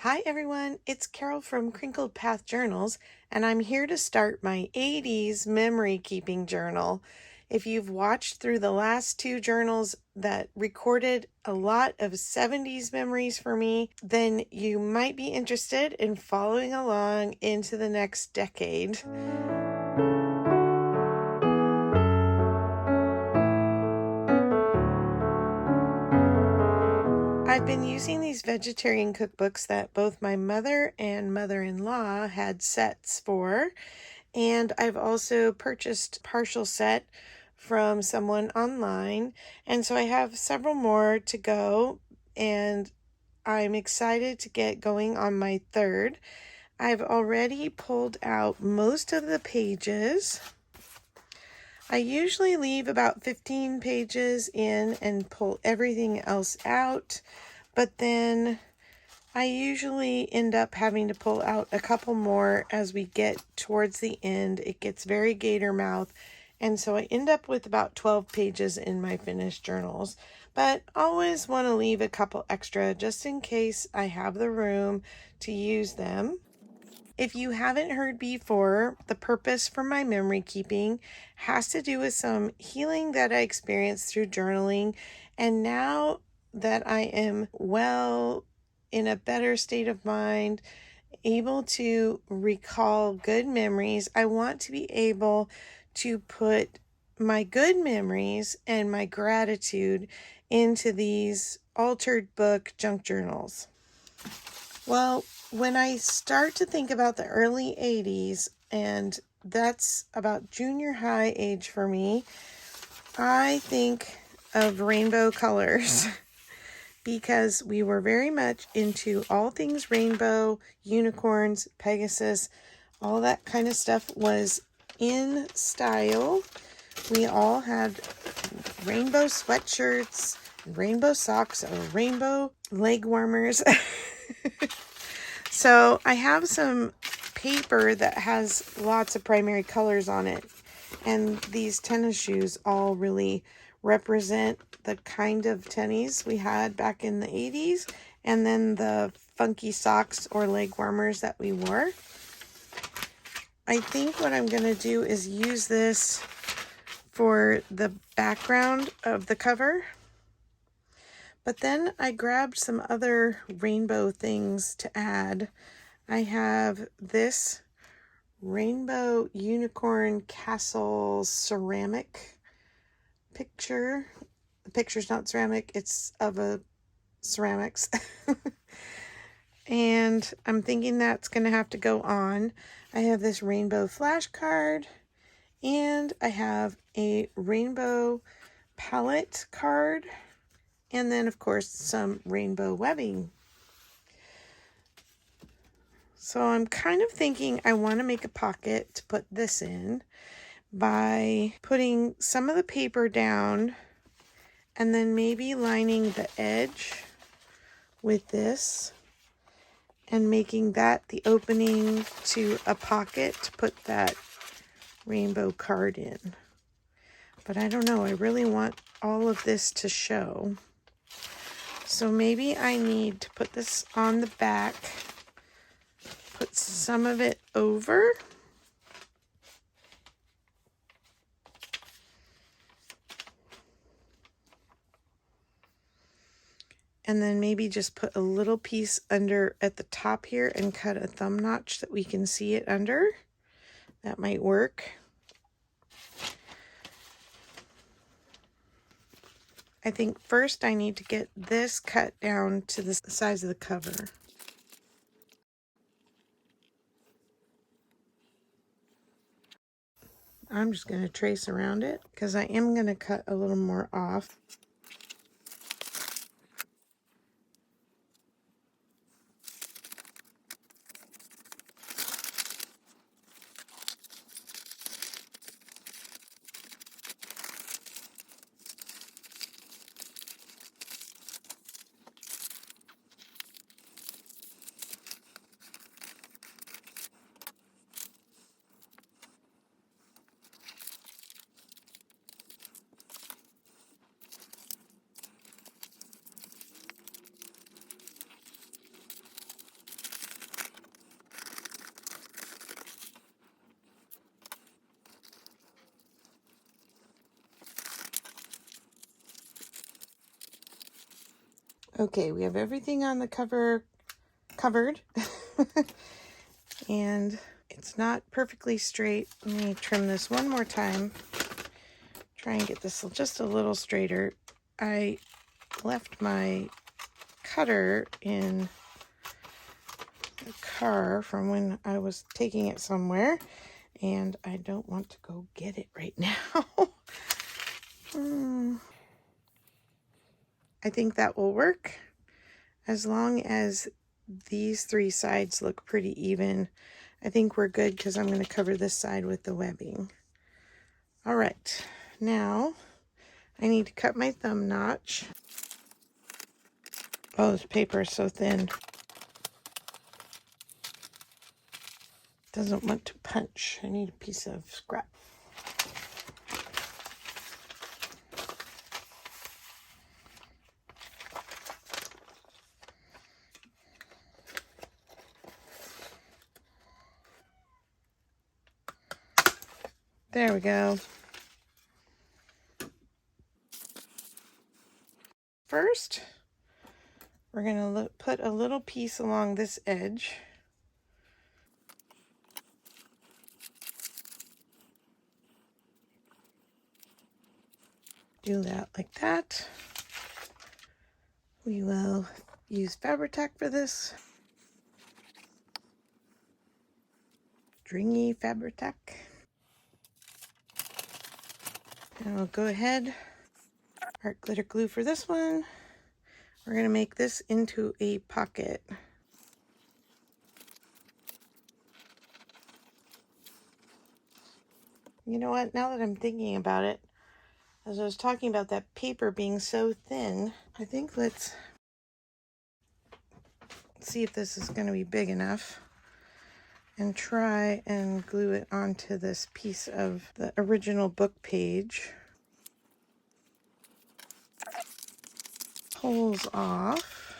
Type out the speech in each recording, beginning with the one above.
Hi everyone, it's Carol from Crinkled Path Journals, and I'm here to start my 80s memory keeping journal. If you've watched through the last two journals that recorded a lot of 70s memories for me, then you might be interested in following along into the next decade. I've been using these vegetarian cookbooks that both my mother and mother-in-law had sets for, and I've also purchased partial set from someone online, and so I have several more to go, and I'm excited to get going on my third. I've already pulled out most of the pages. I usually leave about 15 pages in and pull everything else out, but then I usually end up having to pull out a couple more as we get towards the end. It gets very gator mouth, and so I end up with about 12 pages in my finished journals, but always want to leave a couple extra just in case I have the room to use them. If you haven't heard before, the purpose for my memory keeping has to do with some healing that I experienced through journaling, and now that I am in a better state of mind, able to recall good memories, I want to be able to put my good memories and my gratitude into these altered book junk journals. Well, when I start to think about the early 80s, and that's about junior high age for me, I think of rainbow colors. Because we were very much into all things rainbow, unicorns, Pegasus, all that kind of stuff was in style. We all had rainbow sweatshirts, rainbow socks, or rainbow leg warmers. So I have some paper that has lots of primary colors on it, and these tennis shoes all really represent the kind of tennies we had back in the 80s, and then the funky socks or leg warmers that we wore. I think what I'm going to do is use this for the background of the cover. But then I grabbed some other rainbow things to add. I have this rainbow unicorn castle ceramic picture. The picture's not ceramic, it's of a ceramics. And I'm thinking that's going to have to go on. I have this rainbow flashcard, and I have a rainbow palette card, and then of course some rainbow webbing. So I'm kind of thinking I want to make a pocket to put this in by putting some of the paper down and then maybe lining the edge with this and making that the opening to a pocket to put that rainbow card in. But I don't know, I really want all of this to show. So maybe I need to put this on the back, put some of it over, and then maybe just put a little piece under at the top here and cut a thumb notch that we can see it under. That might work. I think first I need to get this cut down to the size of the cover. I'm just going to trace around it because I am going to cut a little more off. Okay, we have everything on the cover covered. And it's not perfectly straight. Let me trim this one more time. Try and get this just a little straighter. I left my cutter in the car from when I was taking it somewhere, and I don't want to go get it right now. I think that will work as long as these three sides look pretty even. I think we're good because I'm going to cover this side with the webbing. All right, now I need to cut my thumb notch. Oh, this paper is so thin. Doesn't want to punch. I need a piece of scrap. There we go. First, we're going to put a little piece along this edge. Do that like that. We will use Fabri-Tac for this. Stringy Fabri-Tac. And I'll go ahead, art glitter glue for this one. We're going to make this into a pocket. You know what, now that I'm thinking about it, as I was talking about that paper being so thin, I think let's see if this is going to be big enough and try and glue it onto this piece of the original book page. Pulls off.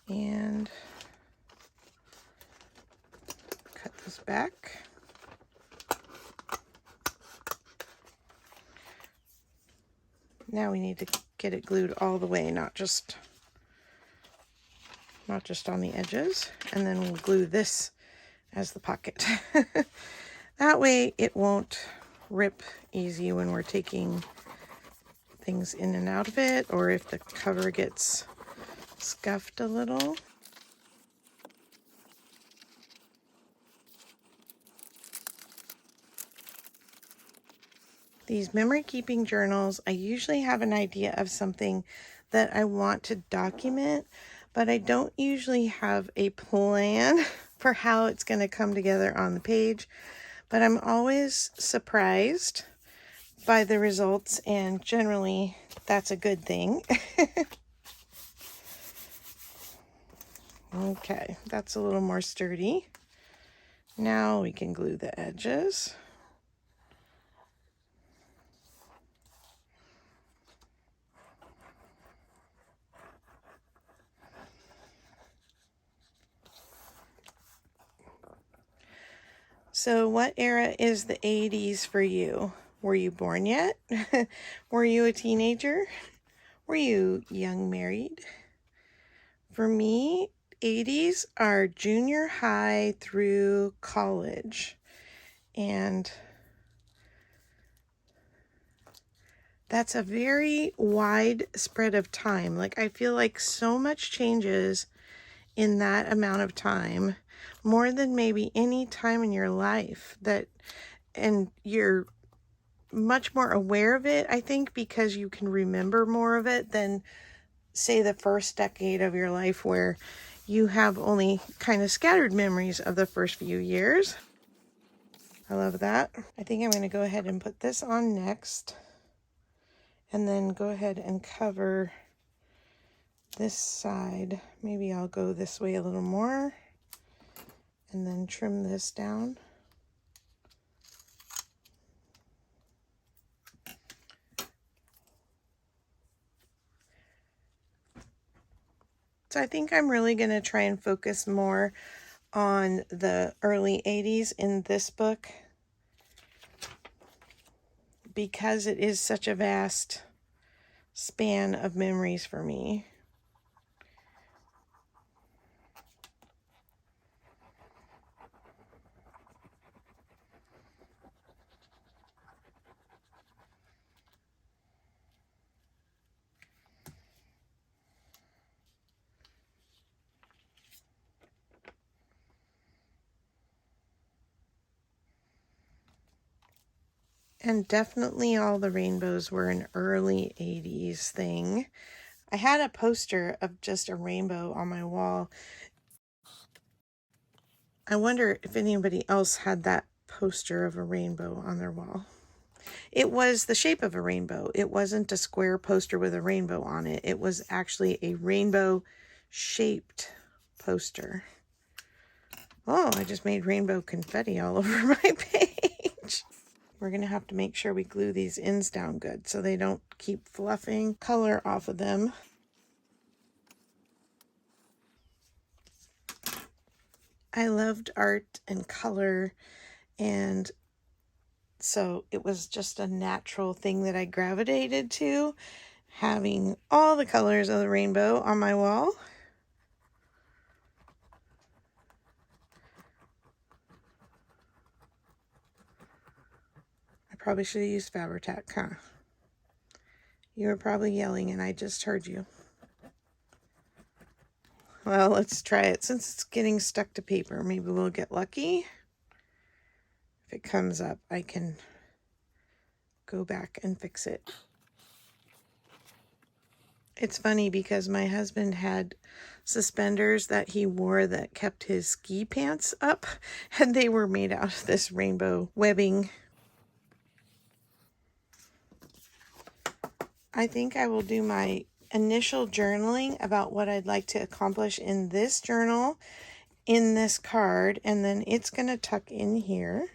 And cut this back. Now we need to get it glued all the way, not just on the edges. And then we'll glue this as the pocket. That way it won't rip easy when we're taking things in and out of it, or if the cover gets scuffed a little. These memory keeping journals, I usually have an idea of something that I want to document, but I don't usually have a plan for how it's going to come together on the page. But I'm always surprised by the results, and generally that's a good thing. Okay, that's a little more sturdy. Now we can glue the edges. So what era is the 80s for you? Were you born yet? Were you a teenager? Were you young married? For me, 80s are junior high through college. And that's a very wide spread of time. Like, I feel like so much changes in that amount of time, more than maybe any time in your life, and you're much more aware of it, I think, because you can remember more of it than, say, the first decade of your life, where you have only kind of scattered memories of the first few years. I love that. I think I'm going to go ahead and put this on next, and then go ahead and cover this side. Maybe I'll go this way a little more and then trim this down. So I think I'm really going to try and focus more on the early 80s in this book because it is such a vast span of memories for me. And definitely all the rainbows were an early 80s thing. I had a poster of just a rainbow on my wall. I wonder if anybody else had that poster of a rainbow on their wall. It was the shape of a rainbow. It wasn't a square poster with a rainbow on it. It was actually a rainbow shaped poster. Oh, I just made rainbow confetti all over my page. We're going to have to make sure we glue these ends down good so they don't keep fluffing color off of them. I loved art and color, and so it was just a natural thing that I gravitated to, having all the colors of the rainbow on my wall. I probably should have used Fabri-Tac, huh? You were probably yelling and I just heard you. Well, let's try it. Since it's getting stuck to paper, maybe we'll get lucky. If it comes up, I can go back and fix it. It's funny because my husband had suspenders that he wore that kept his ski pants up, and they were made out of this rainbow webbing. I think I will do my initial journaling about what I'd like to accomplish in this journal, in this card, and then it's going to tuck in here.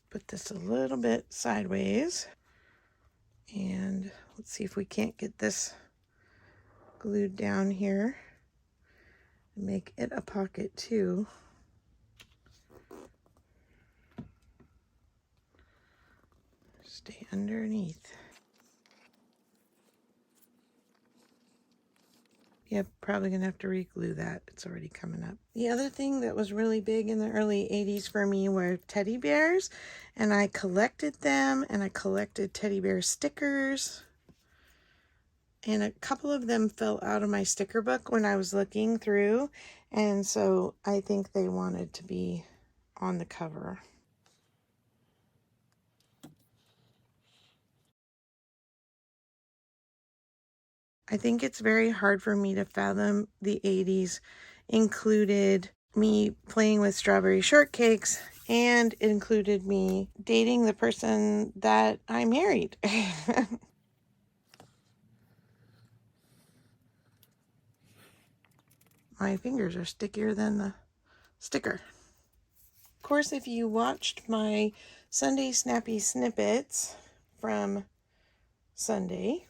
Put this a little bit sideways, and let's see if we can't get this glued down here and make it a pocket too. Stay underneath. Yep, probably gonna have to re-glue that. It's already coming up. The other thing that was really big in the early 80s for me were teddy bears, and I collected them, and I collected teddy bear stickers, and a couple of them fell out of my sticker book when I was looking through, and so I think they wanted to be on the cover. I think it's very hard for me to fathom the 80s included me playing with strawberry shortcakes, and it included me dating the person that I married. My fingers are stickier than the sticker. Of course, if you watched my Sunday Snappy Snippets from Sunday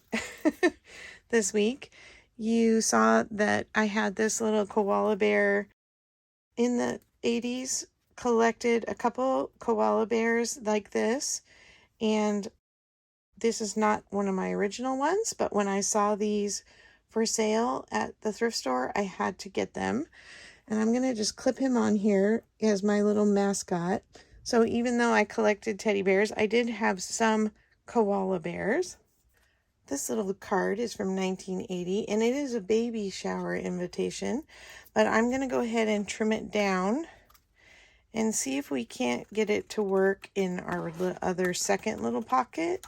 this week, you saw that I had this little koala bear in the 80s, collected a couple koala bears like this, and this is not one of my original ones, but when I saw these for sale at the thrift store, I had to get them. And I'm going to just clip him on here as my little mascot. So even though I collected teddy bears, I did have some koala bears. This little card is from 1980, and it is a baby shower invitation, but I'm going to go ahead and trim it down and see if we can't get it to work in our other second little pocket.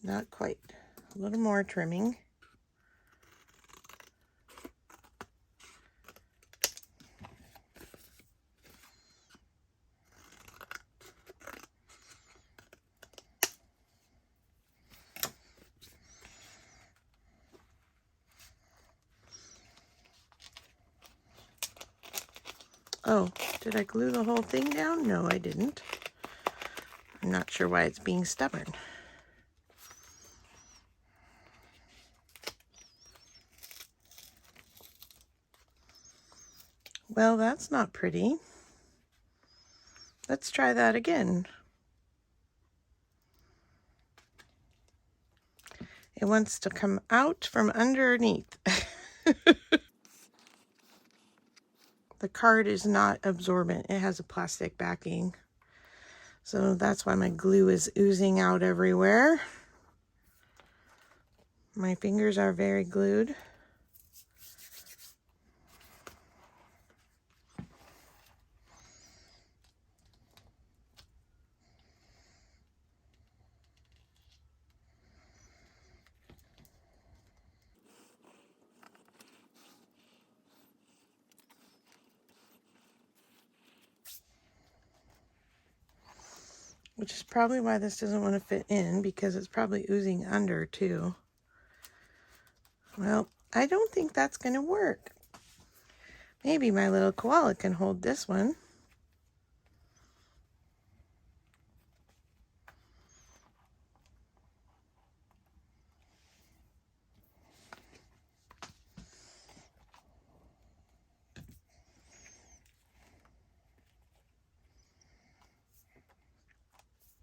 Not quite. A little more trimming. Oh, did I glue the whole thing down? No, I didn't. I'm not sure why it's being stubborn. Well, that's not pretty. Let's try that again. It wants to come out from underneath. The card is not absorbent. It has a plastic backing. So that's why my glue is oozing out everywhere. My fingers are very glued. Which is probably why this doesn't want to fit in, because it's probably oozing under too. Well, I don't think that's going to work. Maybe my little koala can hold this one.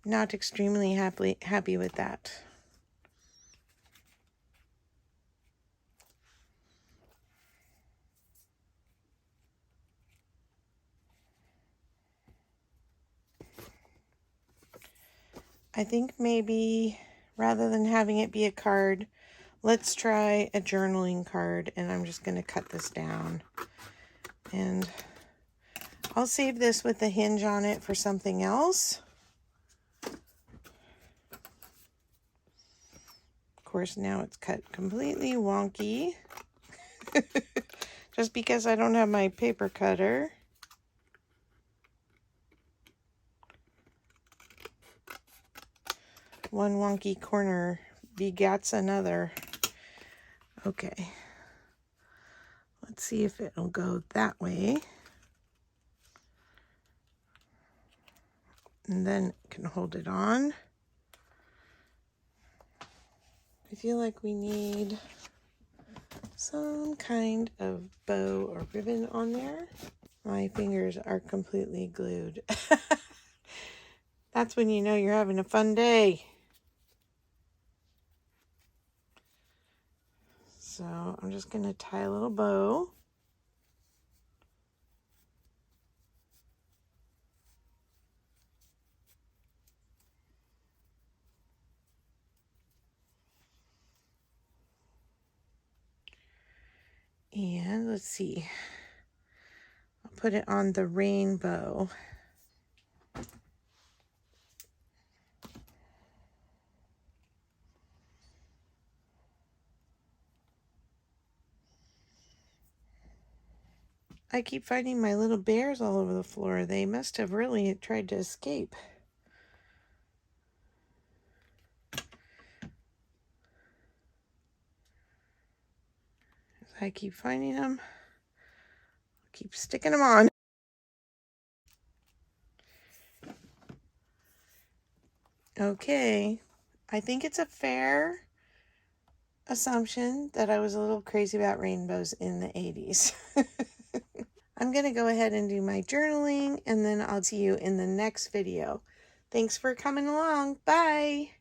Not extremely happy with that. I think maybe rather than having it be a card, let's try a journaling card, and I'm just going to cut this down. And I'll save this with a hinge on it for something else. Of course, now it's cut completely wonky. Just because I don't have my paper cutter. One wonky corner begats another. Okay. Let's see if it'll go that way. And then can hold it on. I feel like we need some kind of bow or ribbon on there. My fingers are completely glued. That's when you know you're having a fun day. So I'm just going to tie a little bow. And let's see. I'll put it on the rainbow. I keep finding my little bears all over the floor. They must have really tried to escape. I keep finding them. Keep sticking them on. Okay. I think it's a fair assumption that I was a little crazy about rainbows in the 80s. I'm going to go ahead and do my journaling, and then I'll see you in the next video. Thanks for coming along. Bye.